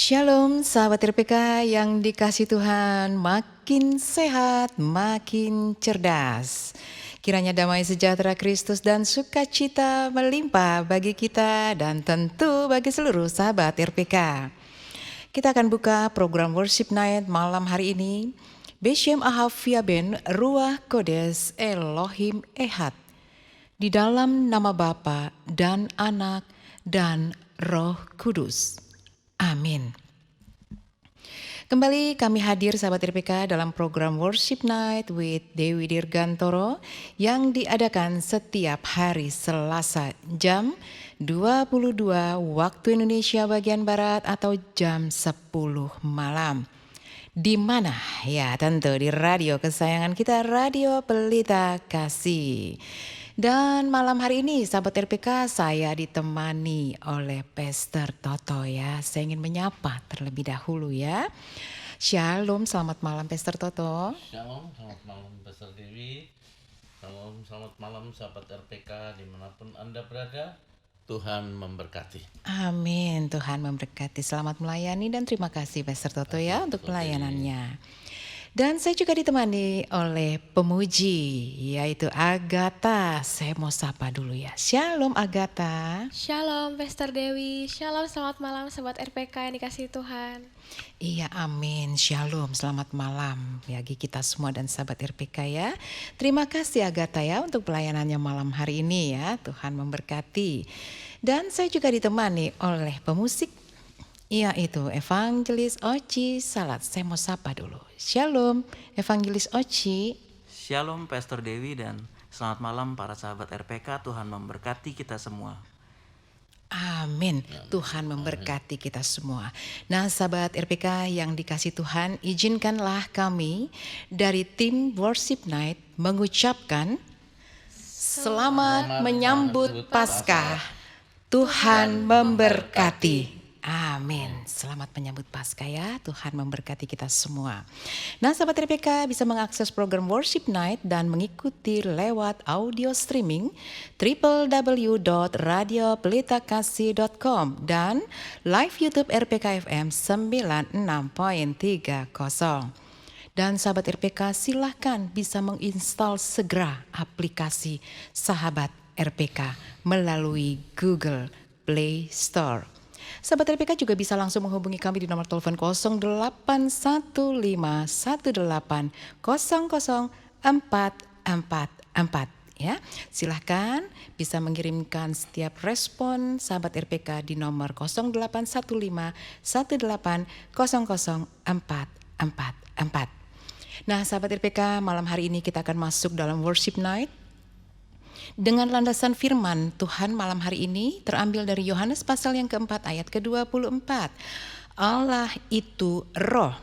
Shalom sahabat RPK yang dikasih Tuhan, makin sehat, makin cerdas. Kiranya damai sejahtera Kristus dan sukacita melimpah bagi kita dan tentu bagi seluruh sahabat RPK. Kita akan buka program Worship Night malam hari ini. Beshem Ahafia Ben Ruach Kodes Elohim Ehad. Di dalam nama Bapa dan Anak dan Roh Kudus. Amin. Kembali kami hadir sahabat RPK dalam program Worship Night with Dewi Dirgantoro yang diadakan setiap hari Selasa jam 22 waktu Indonesia bagian Barat atau jam 10 malam. Di mana? Ya tentu di radio kesayangan kita, Radio Pelita Kasih. Dan malam hari ini sahabat RPK saya ditemani oleh Pastor Toto ya. Saya ingin menyapa terlebih dahulu ya. Shalom, selamat malam Pastor Toto. Shalom, selamat malam Pastor Dewi. Shalom, selamat malam sahabat RPK dimanapun Anda berada. Tuhan memberkati. Amin, Tuhan memberkati. Selamat melayani dan terima kasih Pastor Toto ya untuk pelayanannya. Dan saya juga ditemani oleh pemuji, yaitu Agatha. Saya mau sapa dulu ya. Shalom Agatha. Shalom Pastor Dewi, shalom selamat malam Sobat RPK yang dikasihi Tuhan. Iya amin, shalom, selamat malam bagi kita semua dan sahabat RPK ya. Terima kasih Agatha ya untuk pelayanannya malam hari ini ya, Tuhan memberkati. Dan saya juga ditemani oleh pemusik, yaitu Evangelis Oci Salat. Saya mau sapa dulu. Shalom Evangelis Oci. Shalom Pastor Dewi dan selamat malam para sahabat RPK. Tuhan memberkati kita semua. Amin. Tuhan memberkati kita semua. Nah sahabat RPK yang dikasih Tuhan, izinkanlah kami dari tim Worship Night mengucapkan selamat menyambut Paskah. Tuhan memberkati. Amin. Selamat menyambut Paskah ya. Tuhan memberkati kita semua. Nah sahabat RPK bisa mengakses program Worship Night dan mengikuti lewat audio streaming www.radiopelitakasih.com dan live YouTube RPK FM 96.30. Dan sahabat RPK silahkan bisa menginstal segera aplikasi Sahabat RPK melalui Google Play Store. Sahabat RPK juga bisa langsung menghubungi kami di nomor telepon 081518000444 ya. Silahkan bisa mengirimkan setiap respon sahabat RPK di nomor 081518000444. Nah sahabat RPK, malam hari ini kita akan masuk dalam Worship Night dengan landasan firman Tuhan malam hari ini terambil dari Yohanes pasal yang keempat ayat ke-24. Allah itu roh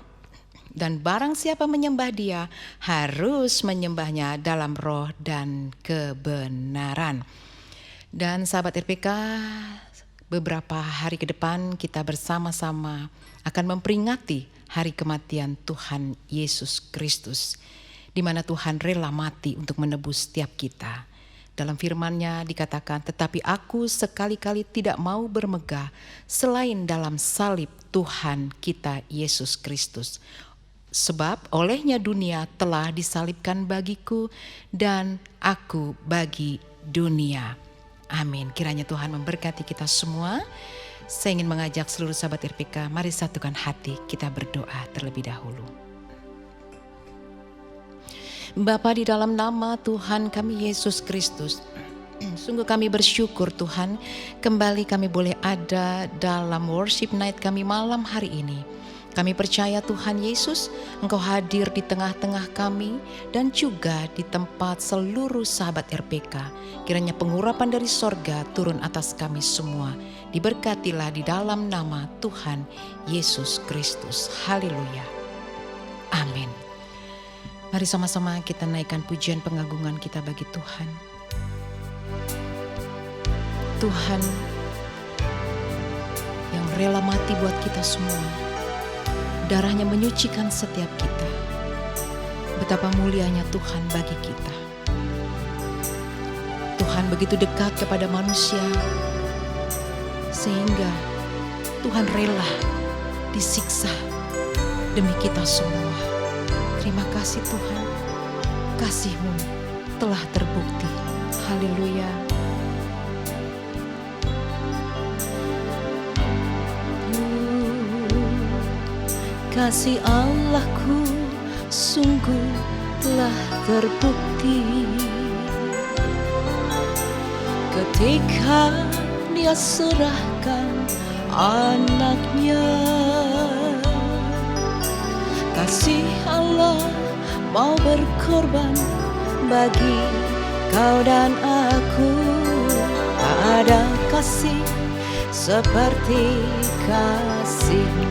dan barang siapa menyembah dia harus menyembahnya dalam roh dan kebenaran. Dan sahabat RPK, beberapa hari ke depan kita bersama-sama akan memperingati hari kematian Tuhan Yesus Kristus, di mana Tuhan rela mati untuk menebus setiap kita. Dalam firman-Nya dikatakan, tetapi aku sekali-kali tidak mau bermegah selain dalam salib Tuhan kita Yesus Kristus. Sebab olehnya dunia telah disalibkan bagiku dan aku bagi dunia. Amin. Kiranya Tuhan memberkati kita semua. Saya ingin mengajak seluruh sahabat RPK, mari satukan hati, kita berdoa terlebih dahulu. Bapa, di dalam nama Tuhan kami Yesus Kristus, sungguh kami bersyukur Tuhan, kembali kami boleh ada dalam worship night kami malam hari ini. Kami percaya Tuhan Yesus, Engkau hadir di tengah-tengah kami dan juga di tempat seluruh sahabat RPK. Kiranya pengurapan dari sorga turun atas kami semua. Diberkatilah di dalam nama Tuhan Yesus Kristus. Haleluya. Amin. Mari sama-sama kita naikkan pujian pengagungan kita bagi Tuhan. Tuhan yang rela mati buat kita semua. Darahnya menyucikan setiap kita. Betapa mulianya Tuhan bagi kita. Tuhan begitu dekat kepada manusia, sehingga Tuhan rela disiksa demi kita semua. Terima kasih Tuhan, kasih-Mu telah terbukti. Haleluya. Kasih Allahku sungguh telah terbukti ketika Dia serahkan anaknya. Kasih Allah mau berkorban bagi kau dan aku. Tak ada kasih seperti kasih-Mu.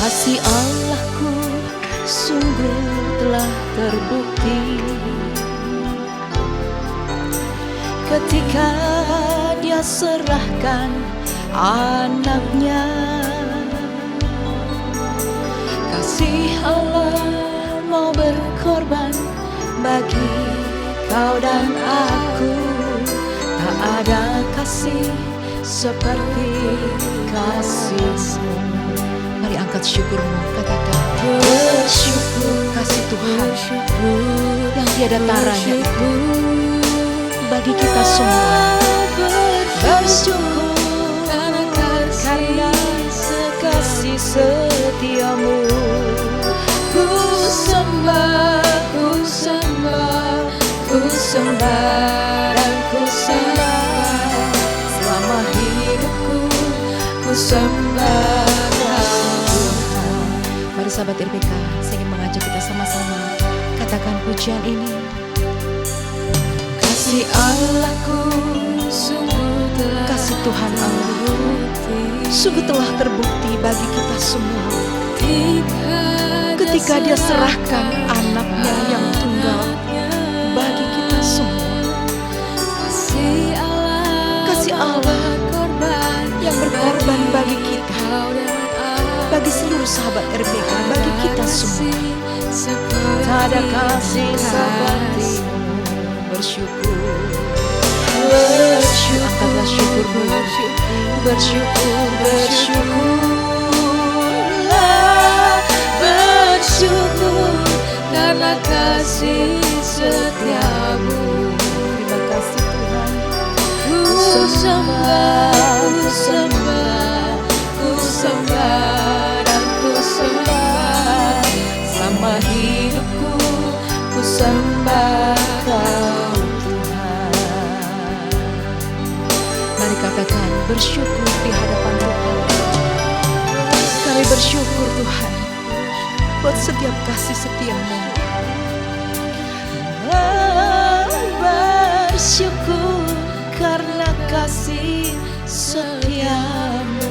Kasih Allahku sungguh telah terbukti ketika Dia serahkan anaknya. Kasih Allah mau berkorban bagi kau dan aku. Tak ada kasih seperti kasih-Mu. Mari angkat syukur-Mu, katakan Bersyukur, kasih Tuhan yang tiada tiada taranya itu bagi kita semua. Bersyukur karena sekasih setiamu. Ku sembah, ku sembah, ku sembah dan ku sembah. Selama hidupku ku sembah Tuhan. Mari sahabat RPK, saya ingin mengajak kita sama-sama katakan pujian ini. Kasih Allahku sungguh telah Kasih Tuhan Allah sungguh telah terbukti bagi kita semua ketika Dia serahkan anaknya yang tunggal bagi kita semua. Kasih Allah yang berkorban bagi kita, bagi seluruh sahabat RPK, bagi kita semua. Tak ada kasih seperti Bersyukur, angkatlah syukur-Mu. Bersyukur, bersyukurlah, bersyukur karena kasih setiamu. terima kasih Tuhan. Ku sembah, ku sembah, ku sembah dan ku sembah. Selama hidupku ku sembah Kau Tuhan. Mari katakan bersyukur di hadapan Tuhan. Kami bersyukur Tuhan buat setiap kasih setia-Mu. Bersyukur karena kasih setiamu.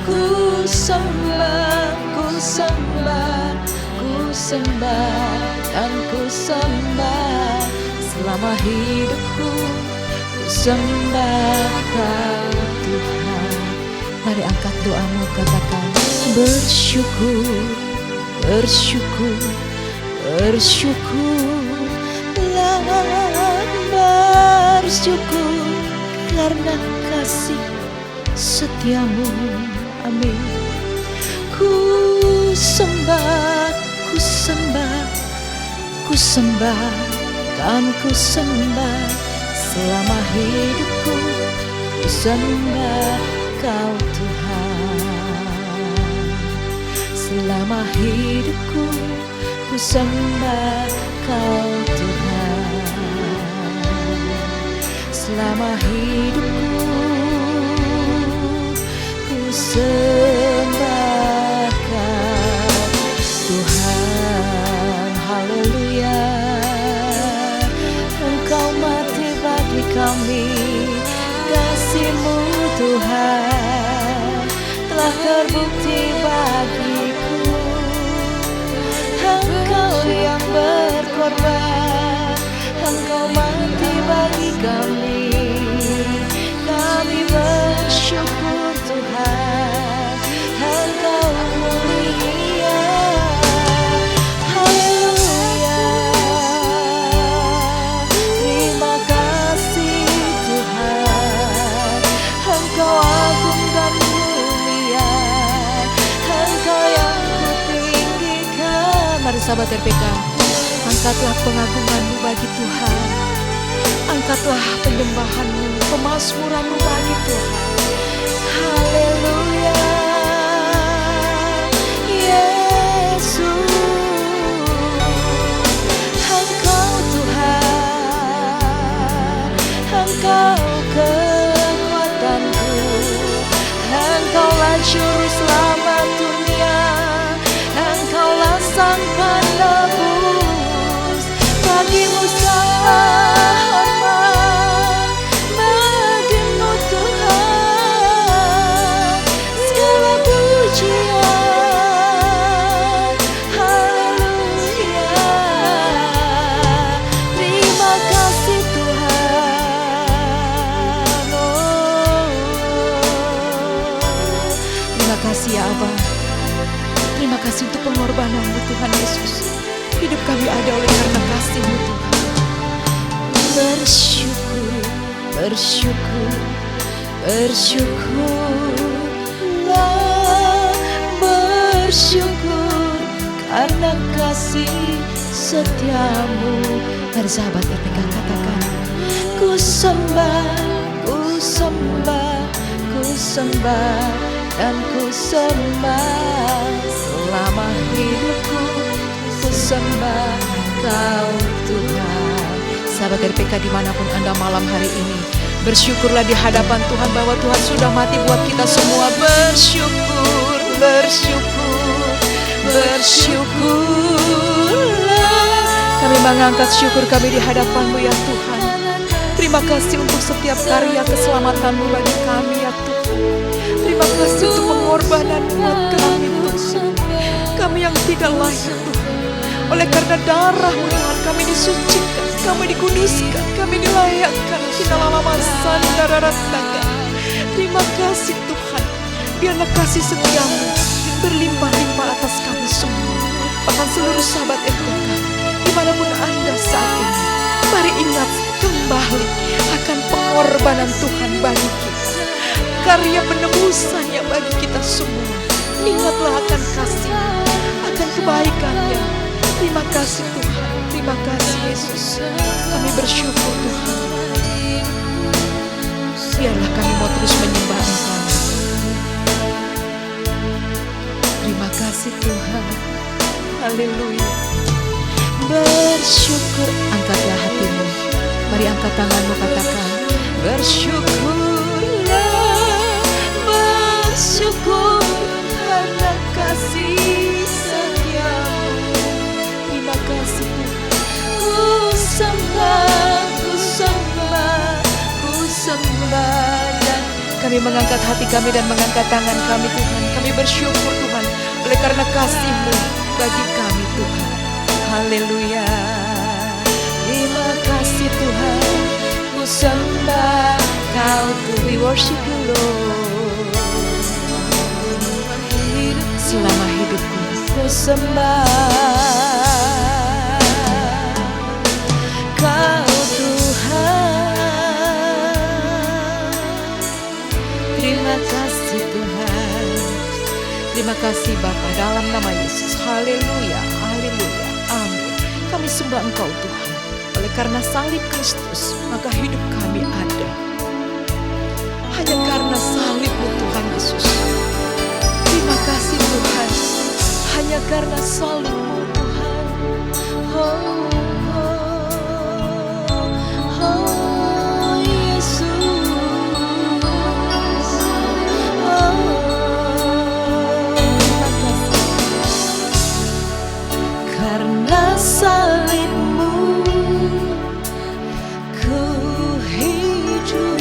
Ku sembah, ku sembah, ku sembah dan ku sembah. Selama hidupku ku sembah Kau Tuhan. Mari angkat doamu, katakan Bersyukur, bersyukur, bersyukurlah, bersyukur karena kasih setiamu. Amin. Ku sembah, ku sembah, ku sembah dan ku sembah. Selama hidupku ku sembah Kau Tuhan. Selama hidupku ku sembah Kau Tuhan. Selama hidupku ku sembah Kau Tuhan. Haleluya. Engkau mati bagi kami, kasih-Mu Tuhan telah terbukti bagiku. Engkau yang berkorban, Engkau mati bagi kami. Kami bersyukur Tuhan, Engkau mulia. Haleluya. Terima kasih Tuhan, Engkau sahabat RPK, angkatlah pengagunganmu bagi Tuhan. Angkatlah penyembahanmu, pemazmuranmu bagi Tuhan. Haleluya, Yesus, Engkau Tuhan, Engkau kekuatanku, Engkaulah juru selamat dunia, Engkaulah sang penebus. Bagimu segala hormat, bagimu Tuhan segala pujian. Haleluya, terima kasih Tuhan. Terima kasih ya Abah. Terima kasih untuk pengorbananmu Tuhan Yesus. Hidup kami ada oleh karena kasih-Mu Tuhan. Bersyukur, bersyukur, bersyukurlah, bersyukur karena kasih setiamu. Mari sahabat RPK katakan, Ku sembah, ku sembah, ku sembah, dan ku sembah selama hidupku. Ku sembah Kau Tuhan. sahabat RPK dimanapun Anda malam hari ini, bersyukurlah di hadapan Tuhan bahwa Tuhan sudah mati buat kita semua. Bersyukur, bersyukur, bersyukurlah. Kami mengangkat syukur kami di hadapan-Mu ya Tuhan. Terima kasih untuk setiap karya keselamatan-Mu bagi kami ya Tuhan. Terima kasih untuk pengorbanan-Mu buat kami Tuhan. Kami yang tidak layak Tuhan, oleh karena darah-Mu Tuhan kami disucikan, kami dikuduskan, kami dilayakkan. Terima kasih Tuhan. Biarlah kasih setiamu berlimpah-limpah atas kami semua, bahkan seluruh sahabat RPK dimanapun Anda saat ini. Mari ingat kembali akan pengorbanan Tuhan bagi kita, karya penebusannya bagi kita semua. Ingatlah akan kasih, akan kebaikannya. Terima kasih Tuhan, terima kasih Yesus. Kami bersyukur Tuhan. Biarlah kami mau terus menyembah Engkau. Terima kasih Tuhan. Haleluya. Bersyukur, Angkatlah hatimu. Mari angkat tanganmu, katakan, bersyukurlah, bersyukur karena kasih setiamu. Terima kasih Tuhan. Ku sembah, ku sembah, ku sembah, dan kami mengangkat hati kami dan mengangkat tangan kami Tuhan. Kami bersyukur Tuhan oleh karena kasih-Mu bagi kami Tuhan. Haleluya. terima kasih Tuhan. Ku sembah Kau, we worship you Lord. Selama hidupku Ku sembah Kau Tuhan. Terima kasih Tuhan. terima kasih Bapa dalam nama Yesus. Haleluya, haleluya, amin. Kami sembah Engkau Tuhan. Oleh karena salib Kristus, maka hidup kami ada. Hanya karena salib-Mu Tuhan Yesus. Terima kasih Tuhan. Hanya karena salib-Mu Tuhan. Oh, oh, oh, Yesus. Oh, terima kasih. Karena salib-Mu ku hidup.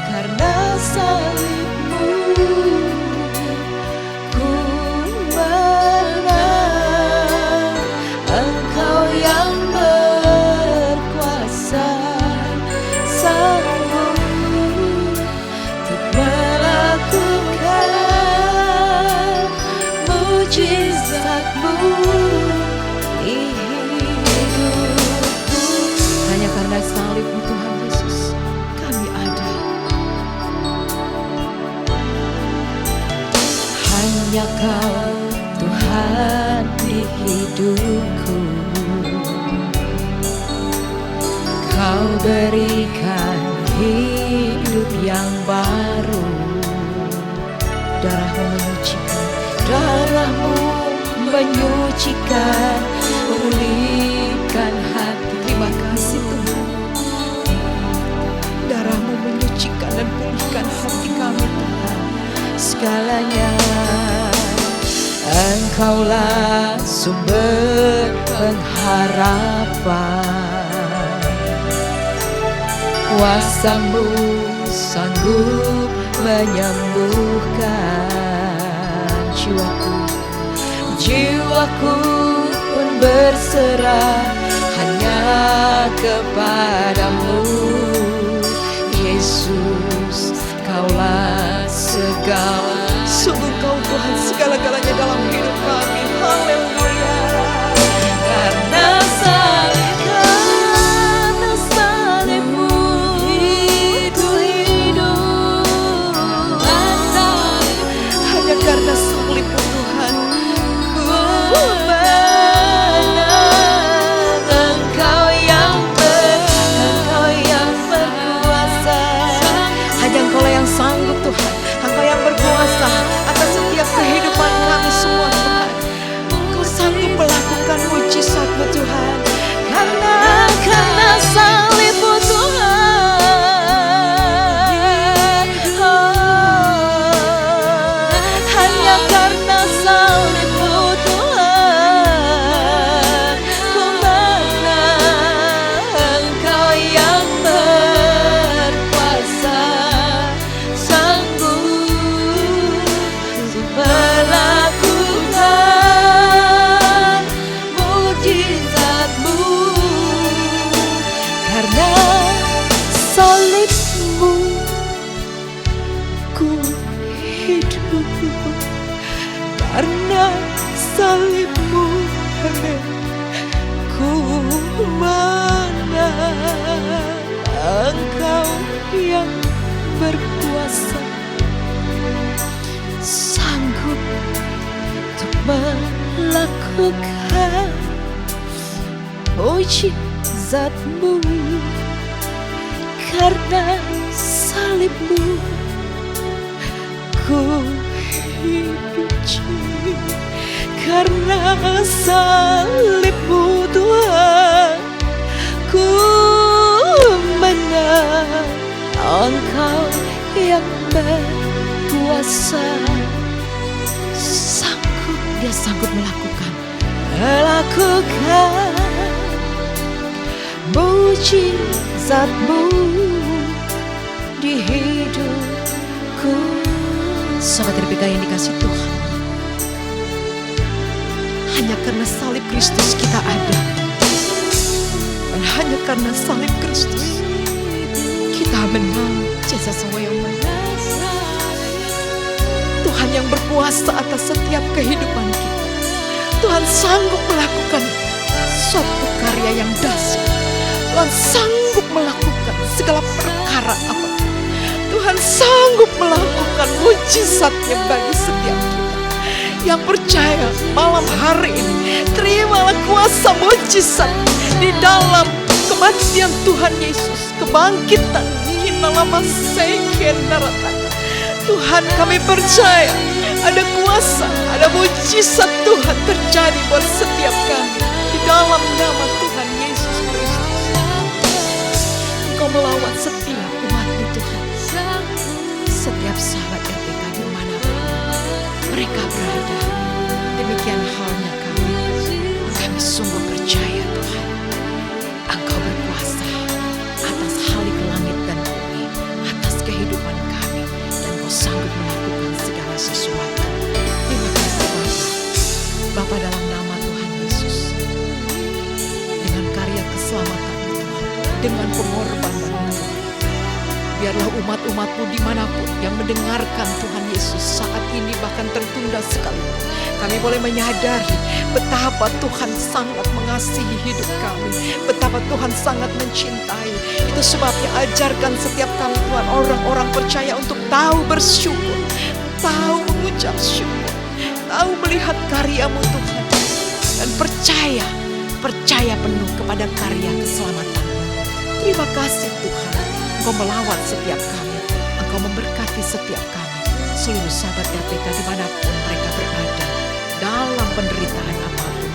Karena salib-Mu ku menang. Kau berikan hidup yang baru. Darahmu menyucikan, Darahmu menyucikan, memulihkan hati. terima kasih Tuhan. Darahmu menyucikan dan pulihkan hati kami Tuhan. Segalanya Engkaulah sumber pengharapan. Kuasa-Mu sanggup menyembuhkan jiwaku. Jiwaku pun berserah hanya kepadamu, Yesus. Kaulah segala, Sungguh Kau Tuhan segala-galanya dalam hidup kami. Haleluya. karena salib-Mu itu hidup. Hanya karena salib-Mu Tuhan, Ku menang. Engkau yang berkuasa. hanya Engkau yang sanggup Tuhan. Engkau yang berkuasa atas setiap kehidupan kami semua Tuhan. Engkau sanggup melakukan mujizat-Mu Tuhan. Karena salib-Mu Tuhan. Hanya karena salib-Mu Tuhan, ku menang. Engkau yang berkuasa, sanggup melakukan mujizat-Mu. Karena salib-Mu ku hidup. Karena salib-Mu ku menang. Engkau yang berkuasa, sanggup untuk melakukan mujizat-Mu. Karena salib-Mu ku hidup. Karena salib-Mu Tuhan, ku menang. Engkau yang berkuasa, sanggup, Dia sanggup melakukan mujizat-Mu di hidupku. Sahabat RPK yang dikasih Tuhan, hanya karena salib Kristus kita ada. Dan hanya karena salib Kristus kita menang. Jesus yang menang. Tuhan yang berkuasa atas setiap kehidupan kita. Tuhan sanggup melakukan suatu karya yang dahsyat. Tuhan sanggup melakukan segala perkara apa. Tuhan sanggup melakukan mujizatnya bagi setiap kita yang percaya. Malam hari ini terimalah kuasa mujizat di dalam kematian Tuhan Yesus, kebangkitan kita lama seken daratan. Tuhan, kami percaya ada kuasa, ada mujizat Tuhan terjadi buat setiap kami di dalam nama Tuhan Yesus Kristus. Engkau melawat setiap umat-Mu Tuhan. Setiap sahabat RPK dimanapun mereka berada, demikian halnya kami. Kami sungguh percaya Tuhan, Engkau berkuasa atas halik langit dan bumi, atas kehidupan kami, dan Kau sanggup melakukan segala sesuatu. Terima kasih Bapa dalam nama Tuhan Yesus, dengan karya keselamatan Tuhan, dengan pengorbanan Tuhan. Biarlah umat-umat-Mu dimanapun yang mendengarkan Tuhan Yesus saat ini bahkan tertunda sekalipun, kami boleh menyadari betapa Tuhan sangat mengasihi hidup kami, betapa Tuhan sangat mencintai. Itu sebabnya ajarkan setiap kami Tuhan, orang-orang percaya untuk tahu bersyukur, tahu mengucap syukur, tahu melihat karya-Mu Tuhan, dan percaya penuh kepada karya keselamatan. Terima kasih Tuhan, Engkau melawat setiap kami, Engkau memberkati setiap kami, seluruh sahabat RPK dimanapun mereka berada, dalam penderitaan apapun,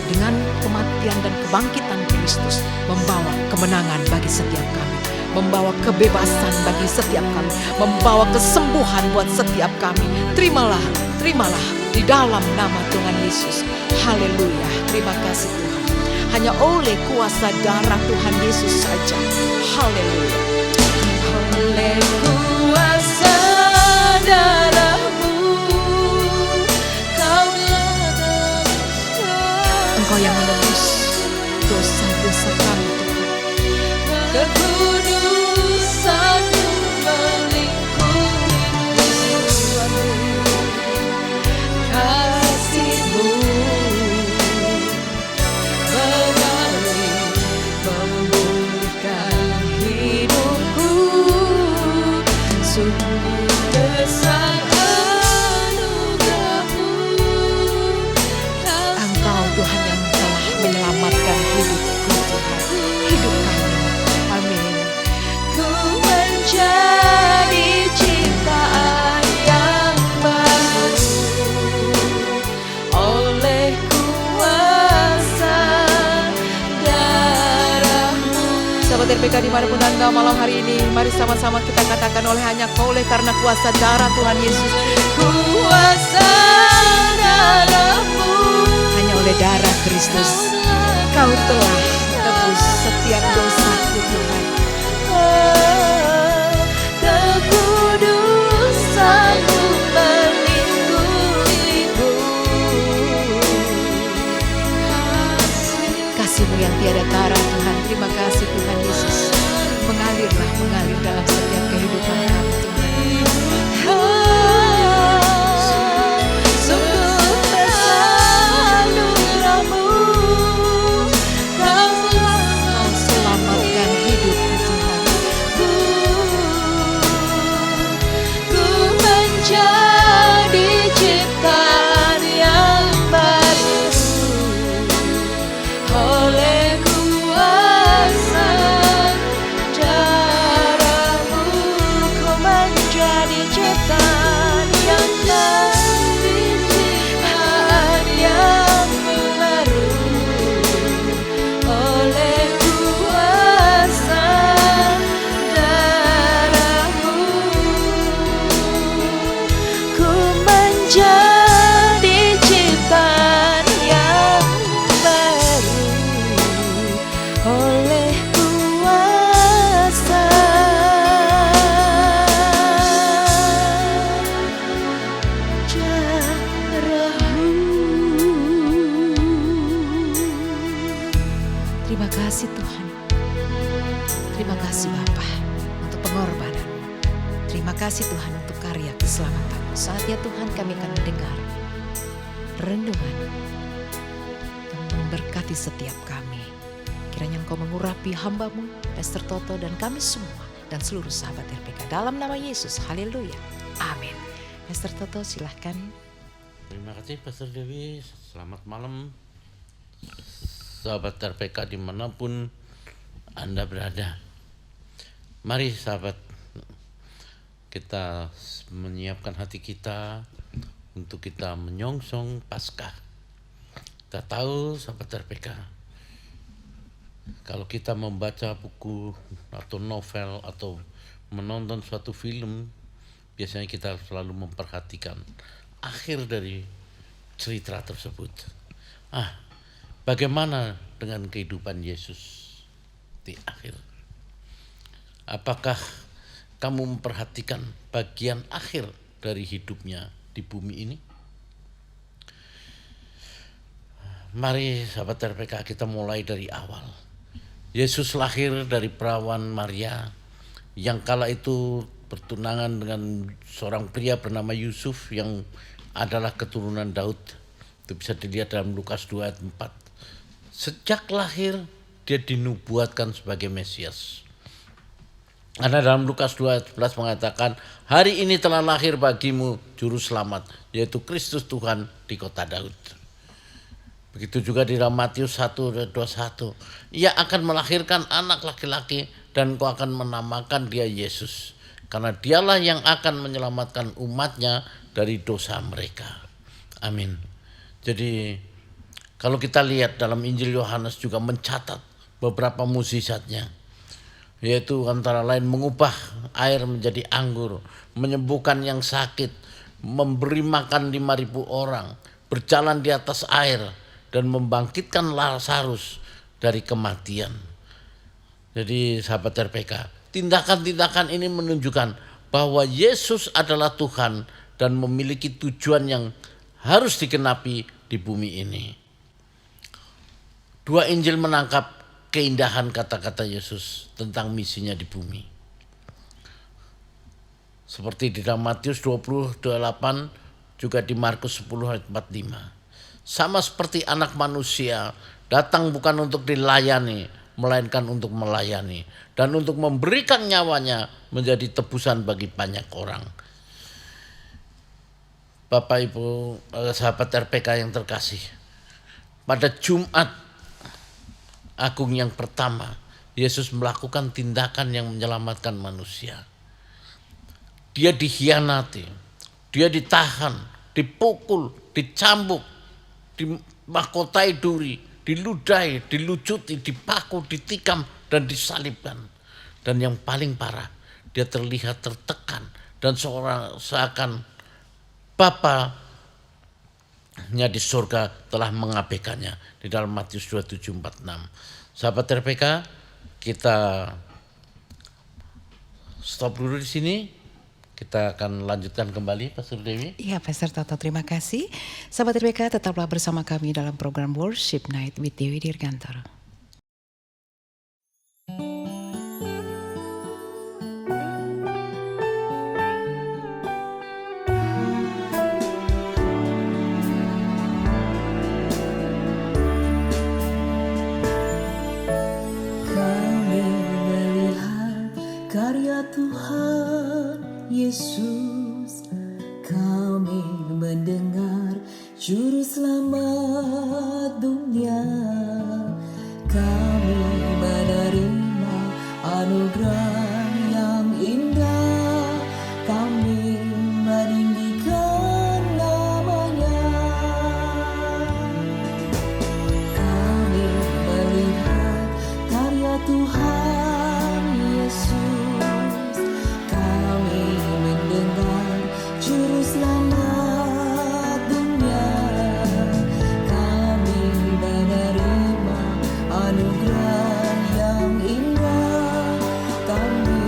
dengan kematian dan kebangkitan Kristus, membawa kemenangan bagi setiap kami, membawa kebebasan bagi setiap kami, membawa kesembuhan buat setiap kami. Terimalah, terimalah di dalam nama Tuhan Yesus. Haleluya, terima kasih Tuhan. Hanya oleh kuasa darah Tuhan Yesus saja. Haleluya. Oleh kuasa darah-Mu, Kaulah Engkau yang menebus dosa-dosa kami Tuhan. kekudusan-Mu melingkupi kasih-Mu mengalir memulihkan hidupku. Sungguh besar anugerah-Mu, Engkau Tuhan yang telah menyelamatkan hidupku Tuhan, hidup kami. Amin. ku menjadi ciptaan yang baru oleh kuasa darah-Mu. Sahabat RPK dimanapun Anda malam hari ini, mari sama-sama kita katakan oleh karena kuasa darah Tuhan Yesus. Kuasa darah-Mu, Hanya oleh darah Kristus, Kau telah tebus setiap dosaku Tuhan. kekudusan-Mu melingkupiku. Kasih-Mu yang tiada tara Tuhan, terima kasih Tuhan Yesus. Mengalir dalam setiap kehidupan kami Tuhan. Sungguh besar anugerah-Mu, Kau selamatkan hidupku Tuhan. ku menjadi ciptaan yang baru oleh kuasa darah-Mu. Ku menjadi ciptaan yang baru, ciptaan yang baru oleh kuasa darah-Mu. Ku menjadi ciptaan yang baru oleh kuasa darah-Mu. Terima kasih Tuhan. Terima kasih Bapa untuk pengorbanan. Terima kasih Tuhan untuk karya keselamatan. Saatnya Tuhan kami akan mendengar renungan yang memberkati setiap kami. Kiranya Engkau mengurapi hamba-Mu, Pastor Toto dan kami semua dan seluruh sahabat RPK. Dalam nama Yesus, haleluya. Amin. Pastor Toto silahkan. Terima kasih Pastor Dewi. Selamat malam sahabat RPK dimanapun Anda berada. Mari sahabat, kita menyiapkan hati kita untuk kita menyongsong Paskah. Kita tahu sahabat RPK, kalau kita membaca buku atau novel atau menonton suatu film, biasanya kita selalu memperhatikan akhir dari cerita tersebut. Bagaimana dengan kehidupan Yesus di akhir? Apakah kamu memperhatikan bagian akhir dari hidupnya di bumi ini? Mari sahabat RPK, kita mulai dari awal. Yesus lahir dari perawan Maria yang kala itu bertunangan dengan seorang pria bernama Yusuf yang adalah keturunan Daud. Itu bisa dilihat dalam Lukas 2 ayat 4. Sejak lahir dia dinubuatkan sebagai Mesias. Karena dalam Lukas 2 ayat 11 mengatakan, hari ini telah lahir bagimu juru selamat, yaitu Kristus Tuhan di kota Daud. Begitu juga di dalam Matius 1:21. Ia akan melahirkan anak laki-laki dan engkau akan menamakan dia Yesus. Karena dialah yang akan menyelamatkan umatnya dari dosa mereka. Amin. Jadi kalau kita lihat dalam Injil Yohanes juga mencatat beberapa mukjizatnya. Yaitu antara lain mengubah air menjadi anggur, menyembuhkan yang sakit, memberi makan 5.000 orang, berjalan di atas air, dan membangkitkan Lazarus dari kematian. Jadi sahabat RPK, tindakan-tindakan ini menunjukkan bahwa Yesus adalah Tuhan dan memiliki tujuan yang harus digenapi di bumi ini. Dua Injil menangkap keindahan kata-kata Yesus tentang misinya di bumi. Seperti di dalam Matius 20:28, juga di Markus 10:45. Sama seperti anak manusia datang bukan untuk dilayani, melainkan untuk melayani dan untuk memberikan nyawanya menjadi tebusan bagi banyak orang. Bapak Ibu sahabat RPK yang terkasih, pada Jumat Agung yang pertama, Yesus melakukan tindakan yang menyelamatkan manusia. Dia dikhianati, dia ditahan, dipukul, dicambuk, dimahkotai duri, diludahi, dilucuti, dipaku, ditikam, dan disalibkan. Dan yang paling parah, dia terlihat tertekan dan seakan Bapanya di surga telah mengabaikannya, di dalam Matius 27:46. Sahabat RPK, kita stop dulu di sini. Kita akan lanjutkan kembali, Pastor Dewi. Iya, Pastor Toto, terima kasih. Sahabat RPK, tetaplah bersama kami dalam program Worship Night with Dewi Dirgantoro. Kami melihat karya Tuhan Yesus, kami mendengar Juru Selamat dunia, kami menerima anugerah yang indah, kami meninggikan namanya. Kami melihat karya Tuhan Yesus, kami mendengar Juru Selamat dunia, kami menerima anugerah yang indah, kami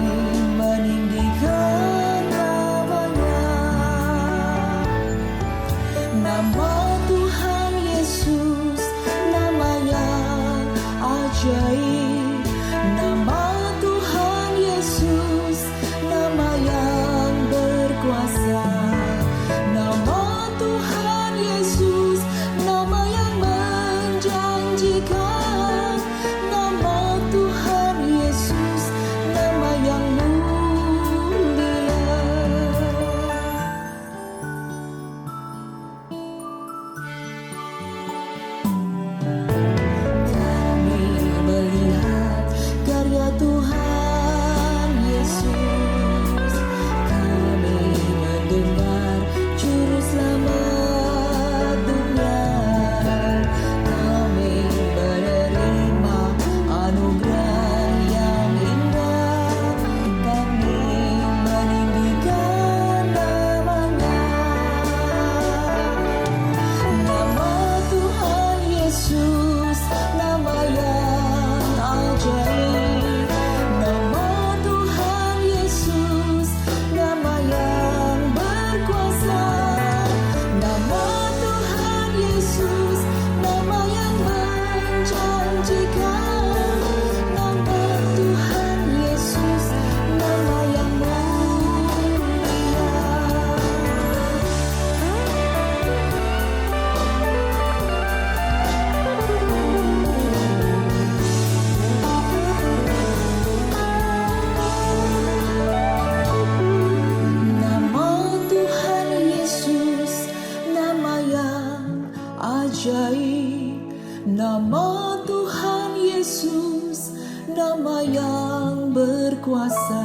yang berkuasa,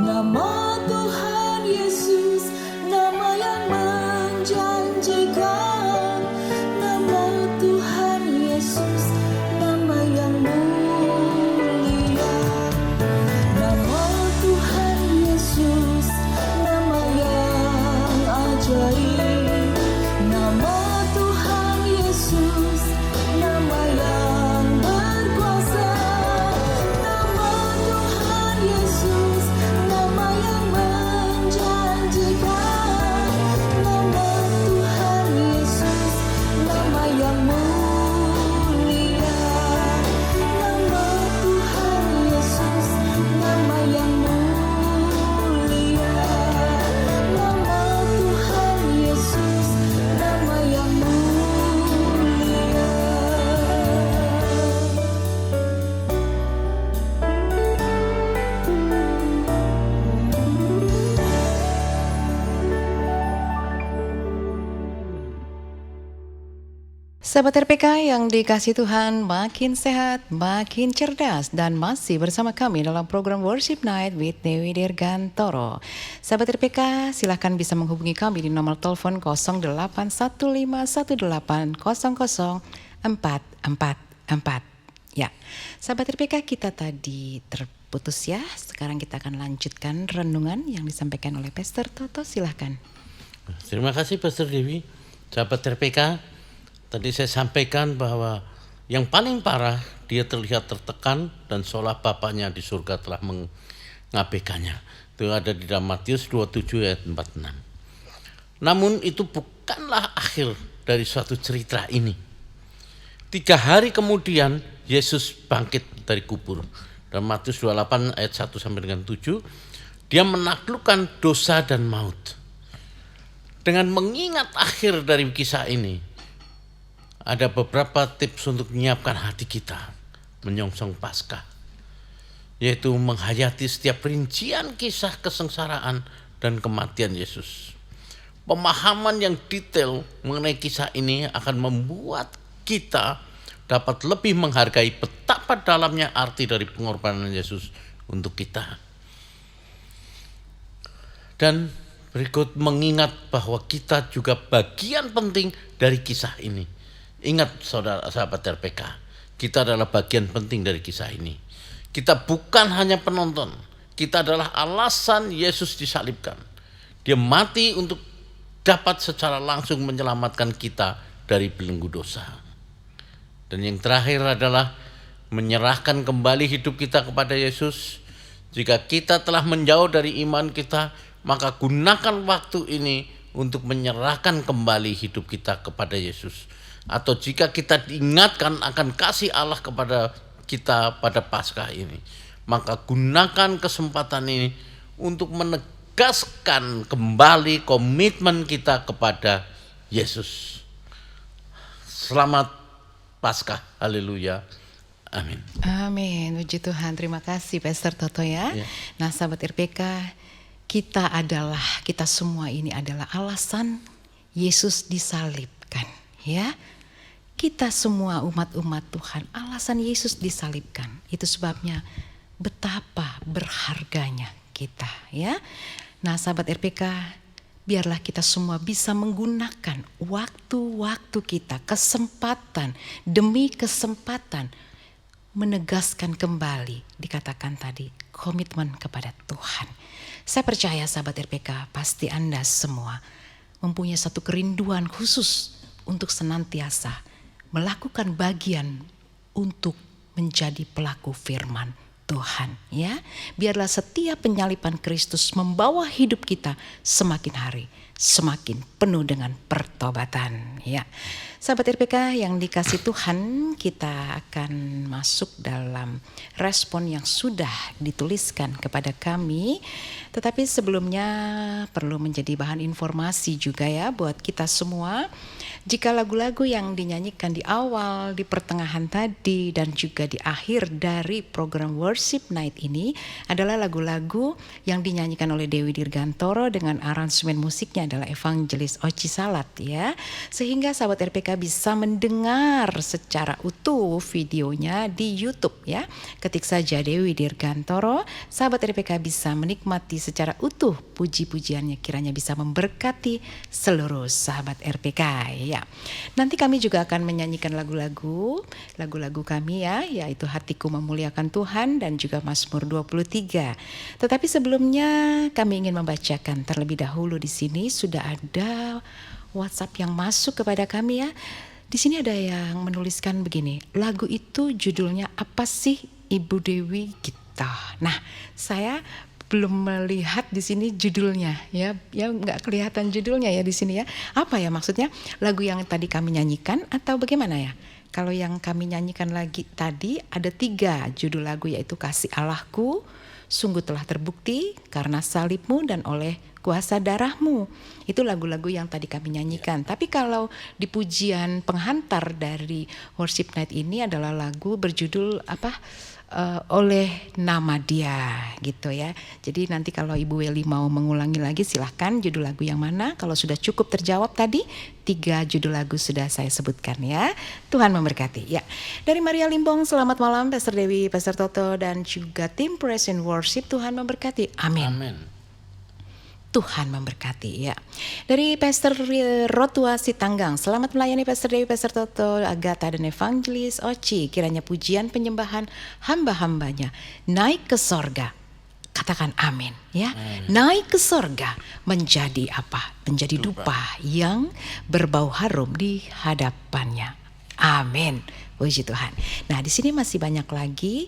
nama Tuhan Yesus, nama yang menjanjikan, nama Tuhan Yesus, nama yang mulia, nama Tuhan Yesus, nama yang ajaib, nama Tuhan Yesus, nama yang berkuasa, nama Tuhan Yesus, nama yang menjanjikan, nama Tuhan Yesus, nama yang mulia, nama Tuhan Yesus, nama yang mulia, nama Tuhan Yesus, nama yang mulia. Sahabat RPK yang dikasih Tuhan, makin sehat, makin cerdas, dan masih bersama kami dalam program Worship Night with Dewi Dirgantoro. Sahabat RPK, silahkan bisa menghubungi kami di nomor telepon 081518000444. Ya, sahabat RPK, kita tadi terputus ya. Sekarang kita akan lanjutkan renungan yang disampaikan oleh Pastor Toto. Silahkan. Terima kasih Pastor Dewi. Sahabat RPK, tadi saya sampaikan bahwa yang paling parah dia terlihat tertekan dan seolah bapaknya di surga telah mengabaikannya. Itu ada di dalam Matius 27 ayat 46. Namun itu bukanlah akhir dari suatu cerita ini. 3 hari kemudian Yesus bangkit dari kubur. Dalam Matius 28 ayat 1 sampai dengan 7, dia menaklukkan dosa dan maut. Dengan mengingat akhir dari kisah ini, ada beberapa tips untuk menyiapkan hati kita menyongsong Paskah, yaitu menghayati setiap rincian kisah kesengsaraan dan kematian Yesus. Pemahaman yang detail mengenai kisah ini akan membuat kita dapat lebih menghargai betapa dalamnya arti dari pengorbanan Yesus untuk kita. Dan berikut mengingat bahwa kita juga bagian penting dari kisah ini. Ingat saudara sahabat RPK, kita adalah bagian penting dari kisah ini. Kita bukan hanya penonton, kita adalah alasan Yesus disalibkan. Dia mati untuk dapat secara langsung menyelamatkan kita dari belenggu dosa. Dan yang terakhir adalah menyerahkan kembali hidup kita kepada Yesus. Jika kita telah menjauh dari iman kita, maka gunakan waktu ini untuk menyerahkan kembali hidup kita kepada Yesus. Atau jika kita diingatkan akan kasih Allah kepada kita pada Paskah ini, maka gunakan kesempatan ini untuk menegaskan kembali komitmen kita kepada Yesus. Selamat Paskah, haleluya, amin. Amin, puji Tuhan. Terima kasih Pastor Toto ya. Nah sahabat RPK, kita semua ini adalah alasan Yesus disalibkan ya. Kita semua umat-umat Tuhan, alasan Yesus disalibkan. Itu sebabnya betapa berharganya kita ya. Nah sahabat RPK, biarlah kita semua bisa menggunakan waktu-waktu kita, kesempatan demi kesempatan, menegaskan kembali, dikatakan tadi, komitmen kepada Tuhan. Saya percaya sahabat RPK, pasti Anda semua mempunyai satu kerinduan khusus untuk senantiasa melakukan bagian untuk menjadi pelaku firman Tuhan ya. Biarlah setiap penyaliban Kristus membawa hidup kita semakin hari semakin penuh dengan pertobatan ya. Sahabat RPK yang dikasih Tuhan, kita akan masuk dalam respon yang sudah dituliskan kepada kami. Tetapi sebelumnya perlu menjadi bahan informasi juga ya buat kita semua. Jika lagu-lagu yang dinyanyikan di awal, di pertengahan tadi, dan juga di akhir dari program Worship Night ini adalah lagu-lagu yang dinyanyikan oleh Dewi Dirgantoro dengan aransemen musiknya adalah Evangelis Oci Salat ya. Sehingga sahabat RPK bisa mendengar secara utuh videonya di YouTube ya. Ketik saja Dewi Dirgantoro, sahabat RPK bisa menikmati secara utuh puji-pujiannya, kiranya bisa memberkati seluruh sahabat RPK ya. Nanti kami juga akan menyanyikan lagu-lagu kami ya, yaitu Hatiku Memuliakan Tuhan dan juga Mazmur 23. Tetapi sebelumnya kami ingin membacakan terlebih dahulu, di sini sudah ada WhatsApp yang masuk kepada kami ya. Di sini ada yang menuliskan begini, lagu itu judulnya apa sih Ibu Dewi Gita? Nah, saya belum melihat di sini judulnya ya nggak kelihatan judulnya ya di sini ya. Apa ya maksudnya, lagu yang tadi kami nyanyikan atau bagaimana ya? Kalau yang kami nyanyikan lagi tadi ada 3 judul lagu, yaitu Kasih Allahku, Sungguh Telah Terbukti, Karena Salibmu, dan Oleh Kuasa Darahmu. Itu lagu-lagu yang tadi kami nyanyikan. Tapi kalau di pujian penghantar dari Worship Night ini adalah lagu berjudul oleh nama Dia gitu ya. Jadi nanti kalau Ibu Weli mau mengulangi lagi silahkan judul lagu yang mana. Kalau sudah cukup terjawab tadi 3 judul lagu sudah saya sebutkan ya. Tuhan memberkati ya. Dari Maria Limbong, selamat malam Pastor Dewi, Pastor Toto, dan juga tim Praise and Worship. Tuhan memberkati. Amin. Amin. Tuhan memberkati ya. Dari Pastor Rotua Sitanggang, selamat melayani Pastor Dewi, Pastor Toto, Agatha, dan Evangelis Oci. Kiranya pujian penyembahan hamba-hambanya naik ke sorga. Katakan amin ya. Naik ke sorga menjadi apa? Menjadi dupa yang berbau harum di hadapannya. Amin. Puji Tuhan. Nah, di sini masih banyak lagi.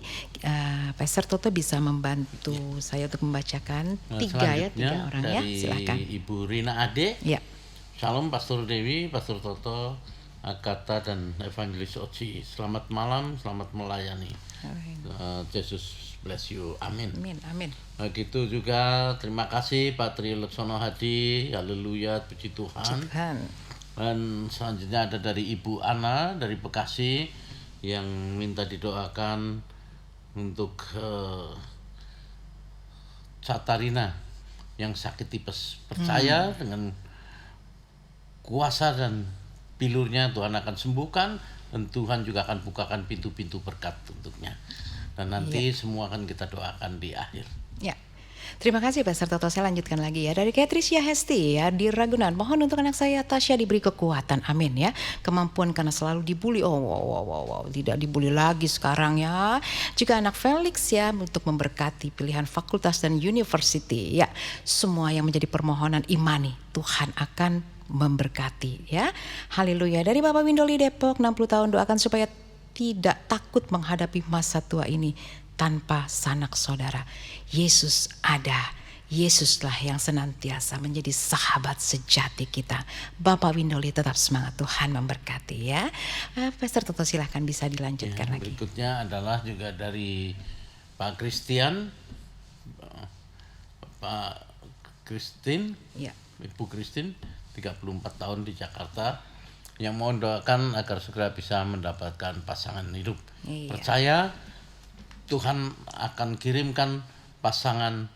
Pastor Toto bisa membantu saya untuk membacakan 3 orang ya. Silakan. Ibu Rina Ade. Ya. Shalom Pastor Dewi, Pastor Toto, Agatha, dan Evangelis Oci. Selamat malam, selamat melayani. Yesus bless you. Amin. Amin. Amin. Begitu juga terima kasih Pak Tri Leksono Hadi. Haleluya, puji Tuhan. Dan selanjutnya ada dari Ibu Ana dari Bekasi yang minta didoakan untuk Catarina yang sakit tipes. Percaya dengan kuasa dan bilurnya Tuhan akan sembuhkan, dan Tuhan juga akan bukakan pintu-pintu berkat untuknya. Dan nanti semua akan kita doakan di akhir. Ya. Terima kasih Pastor Toto. Saya lanjutkan lagi ya. Dari Katricia Hesti ya di Ragunan. Mohon untuk anak saya Tasya diberi kekuatan. Amin ya. Kemampuan karena selalu dibully. Wow. Tidak dibully lagi sekarang ya. Juga anak Felix ya untuk memberkati pilihan fakultas dan university ya. Semua yang menjadi permohonan imani Tuhan akan memberkati ya. Haleluya. Dari Bapak Windoli Depok 60 tahun, doakan supaya tidak takut menghadapi masa tua ini tanpa sanak saudara. Yesus ada. Yesuslah yang senantiasa menjadi sahabat sejati kita. Bapak Windoli tetap semangat, Tuhan memberkati ya. Pastor Toto silahkan bisa dilanjutkan lagi. Berikutnya adalah juga dari Pak Christian, Pak Christine, Ya. Ibu Christine 34 tahun di Jakarta, yang mau doakan agar segera bisa mendapatkan pasangan hidup. Iya. Percaya Tuhan akan kirimkan pasangan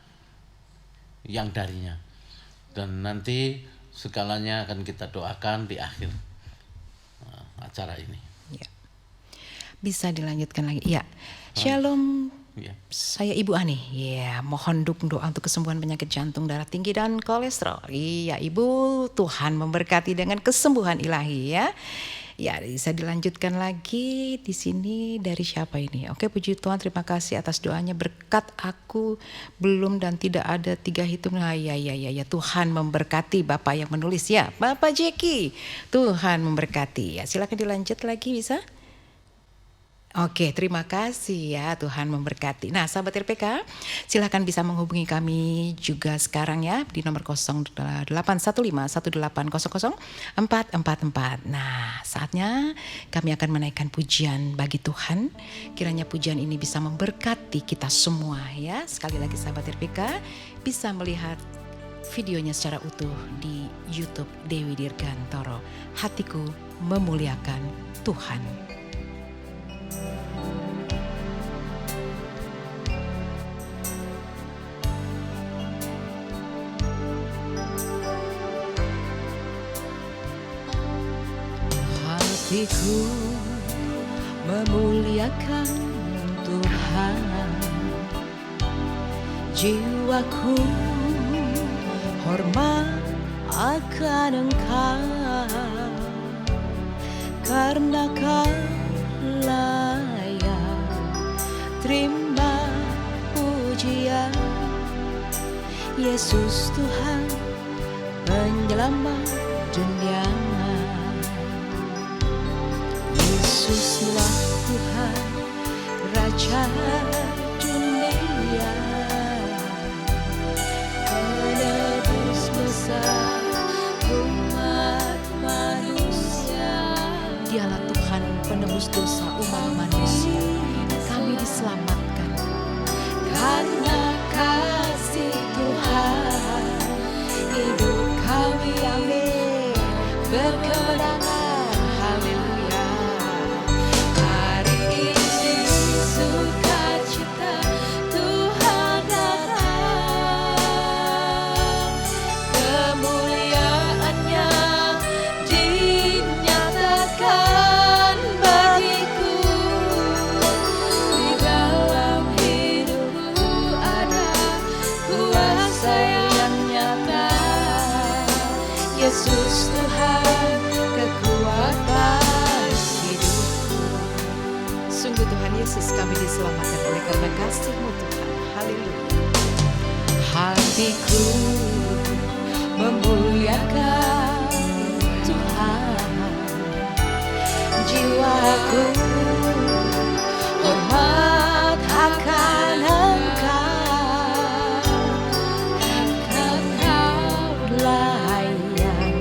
yang darinya, dan nanti segalanya akan kita doakan di akhir acara ini. Ya. Bisa dilanjutkan lagi. Ya. Shalom. Ya. Saya Ibu Ani. Ya, mohon doa untuk kesembuhan penyakit jantung, darah tinggi, dan kolesterol. Iya, Ibu, Tuhan memberkati dengan kesembuhan ilahi ya. Ya, bisa dilanjutkan lagi di sini dari siapa ini? Oke, puji Tuhan, terima kasih atas doanya. Berkat aku belum dan tidak ada 3 hitung. Ya, Tuhan memberkati Bapak yang menulis ya. Bapak Jeki, Tuhan memberkati. Ya, silakan dilanjut lagi bisa? Oke, terima kasih ya, Tuhan memberkati. Nah, sahabat RPK, silakan bisa menghubungi kami juga sekarang ya di nomor 081518000444. Nah, saatnya kami akan menaikkan pujian bagi Tuhan. Kiranya pujian ini bisa memberkati kita semua ya. Sekali lagi sahabat RPK bisa melihat videonya secara utuh di YouTube Dewi Dirgantoro. Hatiku memuliakan Tuhan. Hatiku memuliakan Tuhan, jiwaku hormat akan Engkau, karena Kau layak terima pujian. Yesus Tuhan penyelamat dunia, Yesuslah Tuhan Raja dunia, penebus besar umat manusia. Dialah Tuhan penebus dosa umat manusia. Kami diselamatkan Karena kasih Tuhan, hidup kami amin berkemenangan. Haleluya. Hari ini sukacita Tuhan datang, kemuliaan-Nya dinyatakan bagiku. Di dalam hidupku ada kuasa yang nyata, Yesus Tuhan kekuatan hidupku. Sungguh Tuhan Yesus, kami diselamatkan oleh karena kasih-Mu Tuhan. Haleluya. Hatiku memuliakan Tuhan, jiwaku hormat akan Engkau, Engkau layak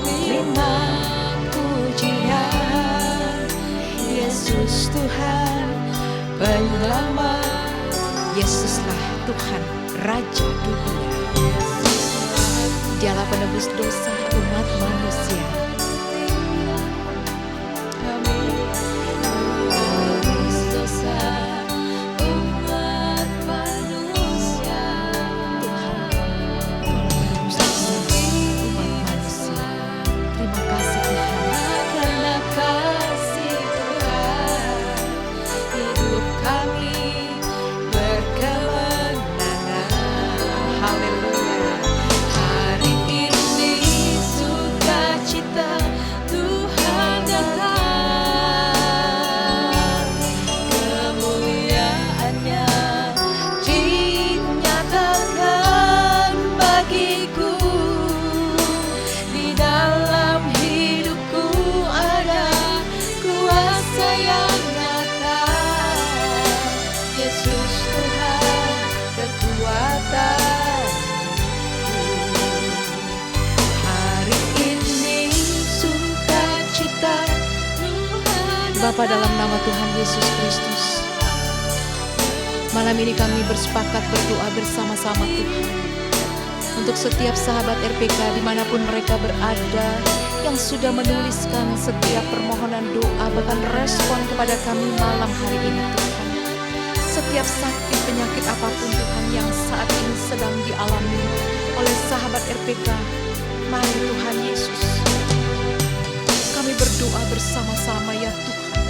terima pujian. Yesus Tuhan penyelamat, Yesuslah Tuhan Raja dunia. Dialah penebus dosa umat manusia. penebus dosa umat manusia. Penebus dosa umat manusia. Terima kasih Tuhan. Karena kasih Tuhan, hidup kami berkemenangan. Haleluya. Hari ini sukacita Tuhan datang, kemuliaan-Nya dinyatakan bagiku. Di dalam hidupku ada kuasa yang nyata, Yesus Tuhan kekuatan. Hari ini sukacita Tuhan Bapa, dalam nama Tuhan Yesus Kristus, malam ini kami bersepakat berdoa bersama-sama Tuhan untuk setiap sahabat RPK dimanapun mereka berada, yang sudah menuliskan setiap permohonan doa bahkan respon kepada kami malam hari ini Tuhan. Setiap sakit penyakit apapun Tuhan yang saat ini sedang dialami oleh sahabat RPK, mari Tuhan Yesus, kami berdoa bersama-sama ya Tuhan,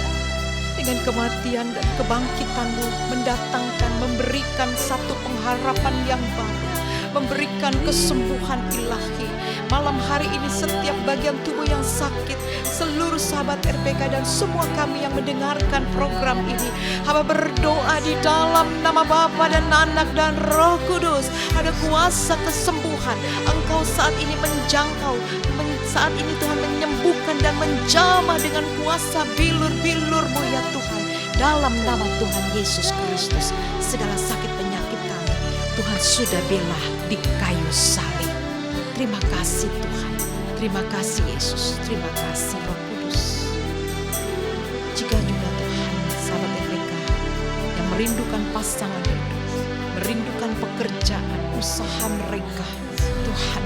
dengan kematian dan kebangkitan-Mu mendatangkan, memberikan satu pengharapan yang baru, memberikan kesembuhan ilahi. Malam hari ini setiap bagian tubuh yang sakit, seluruh sahabat RPK dan semua kami yang mendengarkan program ini, hamba berdoa di dalam nama Bapa dan Anak dan Roh Kudus, ada kuasa kesembuhan. Engkau saat ini menjangkau, saat ini Tuhan menyembuhkan dan menjamah dengan kuasa bilur-bilur-Mu ya Tuhan. Dalam nama Tuhan Yesus Kristus, segala sakit penyakit kami Tuhan sudah bela di kayu salib. Terima kasih Tuhan, terima kasih Yesus, terima kasih Roh Kudus. Jika juga Tuhan sahabat RPK yang merindukan pasangan hidup, merindukan pekerjaan, usaha mereka, Tuhan,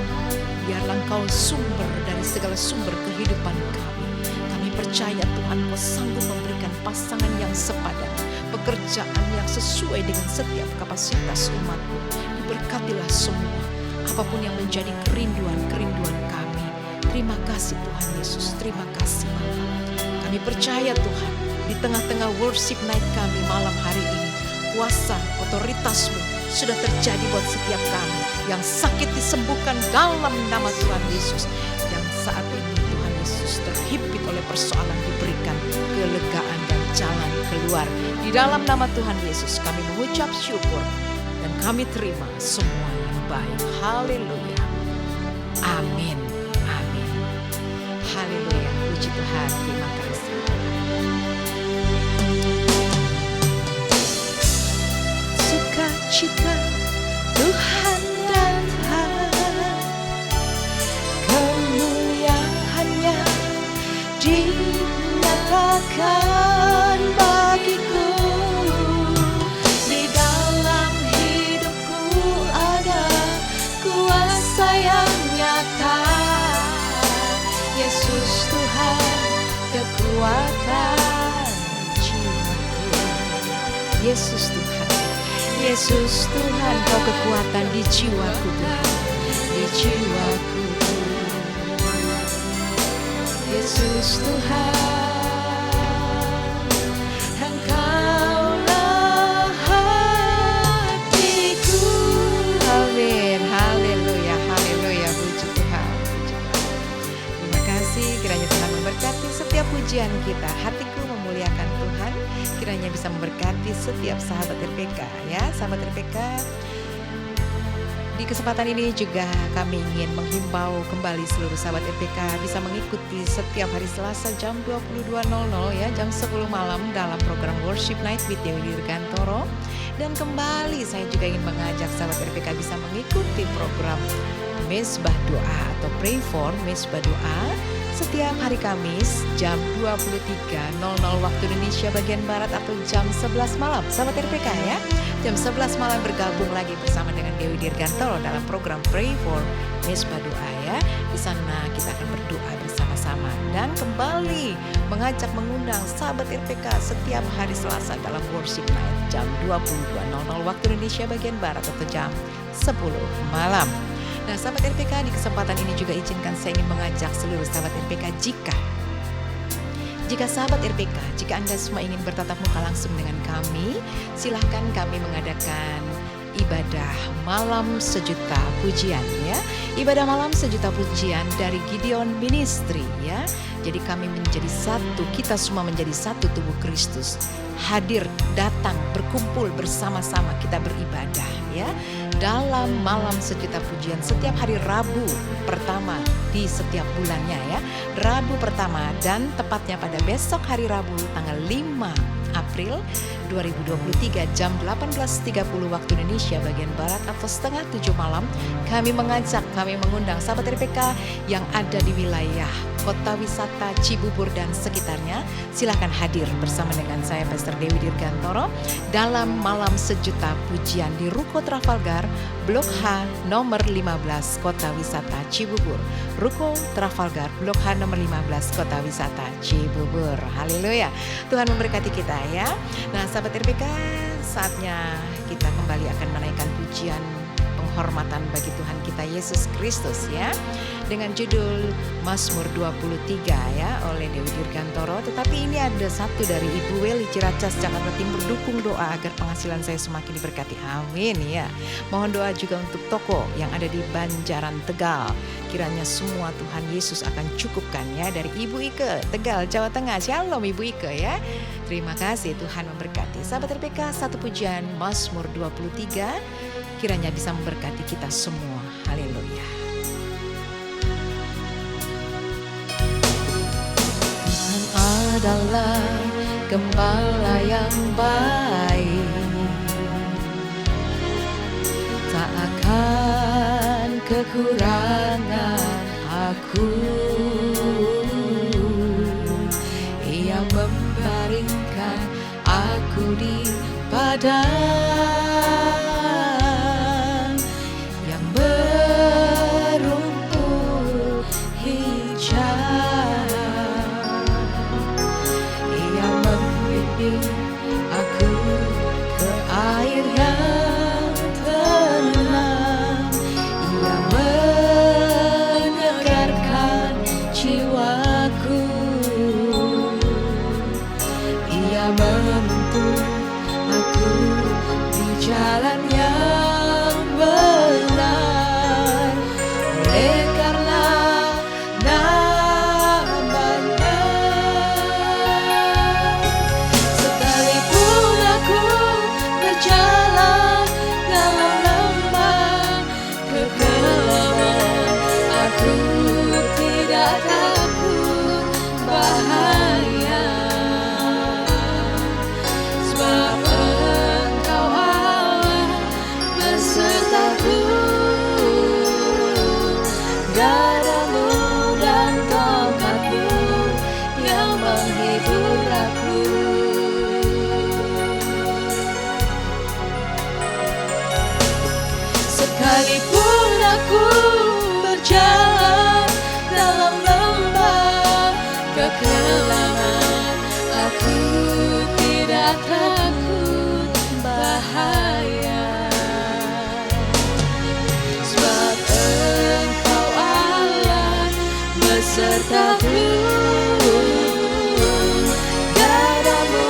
biarlah Engkau sumber dari segala sumber kehidupan kami. Kami percaya Tuhan Kau sanggup memberikan pasangan yang sepadan, pekerjaan yang sesuai dengan setiap kapasitas umat-Mu. Diberkatilah semua, apapun yang menjadi kerinduan kami. Terima kasih Tuhan Yesus, terima kasih Bapa. Kami percaya Tuhan, di tengah-tengah worship night kami malam hari ini, kuasa otoritas-Mu sudah terjadi buat setiap kami. Yang sakit disembuhkan dalam nama Tuhan Yesus. Yang saat ini Tuhan Yesus terhimpit oleh persoalan diberikan kelegaan dan jalan keluar. Di dalam nama Tuhan Yesus kami mengucap syukur dan kami terima semua yang baik. Haleluya. Amin. Amin. Haleluya. Puji Tuhan. Terima kasih. Sukacita Tuhan datang, kemuliaannya dinyatakan bagiku. Di dalam hidupku ada kuasa yang nyata. Yesus Tuhan kekuatan jiwaku. Yesus Tuhan, Yesus Tuhan, Kau kekuatan di jiwaku Tuhan, di jiwaku. Yesus Tuhan, Engkaulah hatiku. Amin, haleluya, haleluya, puji Tuhan, puji Tuhan. Terima kasih, kiranya Tuhan memberkati setiap pujian kita. Hatiku memuliakan Tuhan, kiranya bisa memberkati setiap sahabat RPK ya, sahabat RPK. Di kesempatan ini juga kami ingin menghimbau kembali seluruh sahabat RPK bisa mengikuti setiap hari Selasa jam 22.00 ya, jam 10 malam dalam program Worship Night with Dewi Dirgantoro. Dan kembali saya juga ingin mengajak sahabat RPK bisa mengikuti program Mesbah Doa atau Pray for Mesbah Doa setiap hari Kamis jam 23.00 waktu Indonesia bagian Barat atau jam 11 malam. Sahabat RPK ya, jam 11 malam bergabung lagi bersama dengan Dewi Dirgantoro dalam program Pray for Mesbah Doa ya. Di sana kita akan berdoa bersama-sama dan kembali mengundang sahabat RPK setiap hari Selasa dalam Worship Night jam 22.00 waktu Indonesia bagian Barat atau jam 10 malam. Nah, sahabat RPK, di kesempatan ini juga izinkan saya ingin mengajak seluruh sahabat RPK jika sahabat RPK, jika Anda semua ingin bertatap muka langsung dengan kami, silahkan kami mengadakan ibadah malam sejuta pujian ya. Ibadah malam sejuta pujian dari Gideon Ministry ya. Jadi kami menjadi satu, kita semua menjadi satu tubuh Kristus. Hadir, datang, berkumpul bersama-sama kita beribadah ya. Dalam malam sejuta pujian setiap hari Rabu pertama di setiap bulannya ya. Rabu pertama dan tepatnya pada besok hari Rabu tanggal 5 April 2023 jam 18.30 waktu Indonesia bagian Barat atau setengah 7 malam. Kami mengundang sahabat RPK yang ada di wilayah Kota Wisata Cibubur dan sekitarnya. Silakan hadir bersama dengan saya Pastor Dewi Dirgantoro dalam malam sejuta pujian di Ruko Trafalgar Blok H nomor 15 Kota Wisata Cibubur. Ruko Trafalgar Blok H nomor 15 Kota Wisata Cibubur. Haleluya. Tuhan memberkati kita ya. Nah, sahabat RPK, saatnya kita kembali akan menaikkan pujian penghormatan bagi Tuhan kita Yesus Kristus ya. Dengan judul Mazmur 23 ya oleh Dewi Dirgantoro. Tetapi ini ada satu dari Ibu Weli Ciracas Jakarta Timur, dukung doa agar penghasilan saya semakin diberkati. Amin ya. Mohon doa juga untuk toko yang ada di Banjaran Tegal. Kiranya semua Tuhan Yesus akan cukupkan ya. Dari Ibu Ike Tegal Jawa Tengah. Shalom Ibu Ike ya. Terima kasih, Tuhan memberkati. Sahabat RPK, satu pujian Mazmur 23 kiranya bisa memberkati kita semua. Haleluya. Tuhan adalah gembala yang baik, tak akan kekurangan aku. Ia membaringkan aku di padang yang berumput hijau. Ia membimbing aku ke air yang tenang. Ia menyegarkan jalan yang benar oleh karena namanya. Sekalipun aku berjalan dalam lembah kegelapan, aku tidak takut bahaya, sebab Engkau Allah besertaku. Gadamu dan tongkatmu yang menghibur aku. Sekalipun aku berjalan dalam lembah kegelapan, aku tidak takut bahaya, sebab Engkau Allah besertaku. Gadamu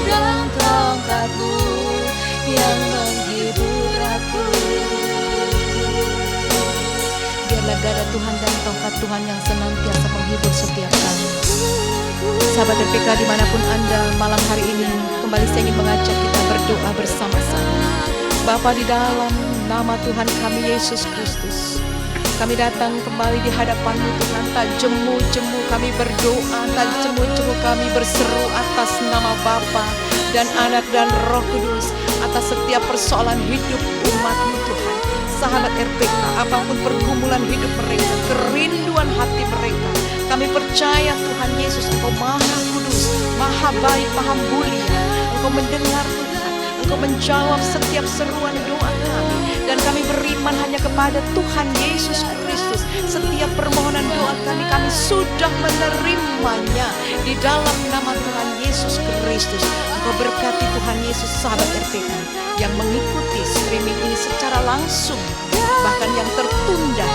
dan tongkatmu yang menghibur aku. Biarlah gada Tuhan dan tongkat Tuhan yang senantiasa menghibur setiap kami. Sahabat RPK dimanapun Anda malam hari ini, kembali saya ingin mengajak kita berdoa bersama-sama. Bapa, di dalam nama Tuhan kami Yesus Kristus, kami datang kembali di hadapan-Mu Tuhan. Tak jemu-jemu kami berdoa, tak jemu-jemu kami berseru atas nama Bapa dan Anak dan Roh Kudus, atas setiap persoalan hidup umat-Mu Tuhan. Sahabat RPK, apapun pergumulan hidup mereka, kerinduan hati mereka, kami percaya Tuhan Yesus, Engkau Maha Kudus, Maha Baik, Maha Mulia. Engkau mendengar Tuhan, Engkau menjawab setiap seruan doa kami, dan kami beriman hanya kepada Tuhan Yesus Kristus. Setiap permohonan doa kami sudah menerimanya di dalam nama Tuhan Yesus Kristus. Engkau berkati Tuhan Yesus sahabat RPK yang mengikuti streaming ini secara langsung, bahkan yang tertunda,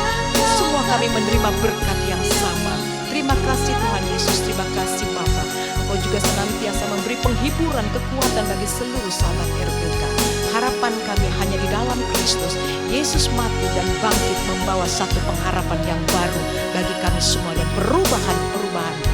semua kami menerima berkat yang sama. Terima kasih Tuhan Yesus, terima kasih Bapa. Engkau juga senantiasa memberi penghiburan, kekuatan bagi seluruh sahabat RPK. Harapan kami hanya di dalam Kristus. Yesus mati dan bangkit membawa satu pengharapan yang baru bagi kami semua dan perubahan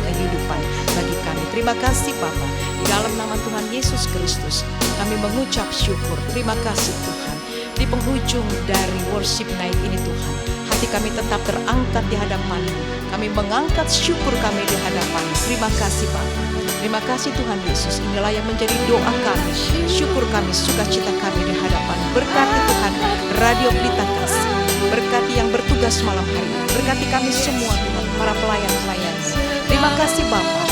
kehidupan bagi kami. Terima kasih Bapa. Di dalam nama Tuhan Yesus Kristus kami mengucap syukur. Terima kasih Tuhan. Di penghujung dari worship night ini Tuhan, hati kami tetap terangkat di hadapan-Mu. Kami mengangkat syukur kami di hadapan-Mu. Terima kasih Bapa. Terima kasih Tuhan Yesus. Inilah yang menjadi doa kami, syukur kami, sukacita kami di hadapan. Berkati Tuhan Radio Pelita Kasih, berkati yang bertugas malam hari ini, berkati kami semua Tuhan, para pelayan-pelayan. Terima kasih Bapa.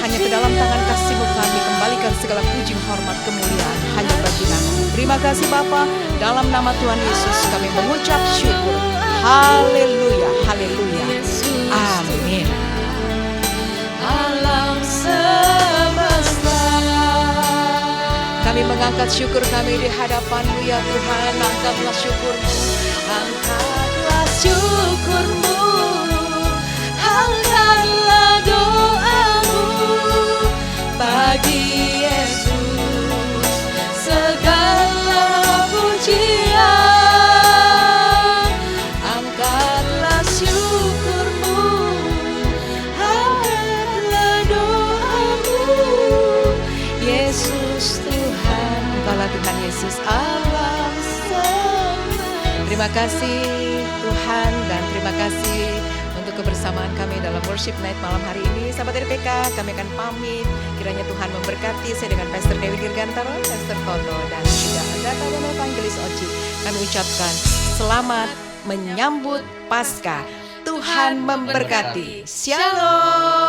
Hanya ke dalam tangan kasih-Mu kami kembalikan segala puji, hormat, kemuliaan hanya bagi nama-Mu. Terima kasih Bapa. Dalam nama Tuhan Yesus kami mengucap syukur. Haleluya, haleluya. Amin. Alam semesta, Kami mengangkat syukur kami di hadapan-Mu ya Tuhan. Angkatlah syukur-Mu, angkatlah syukurmu, angkatlah doamu bagi Yesus, segala pujian. Angkatlah syukurmu, angkatlah doamu, Yesus Tuhan. Engkaulah Tuhan Yesus Allah Semesta. Terima kasih Tuhan, dan terima kasih untuk kebersamaan kami dalam worship night malam hari ini. Sahabat RPK, kami akan pamit. Kiranya Tuhan memberkati. Saya dengan Pastor Dewi Dirgantara, Pastor Toto, dan juga Data dan Evangelis Oci. Kami ucapkan selamat menyambut Paskah. Tuhan memberkati. Shalom.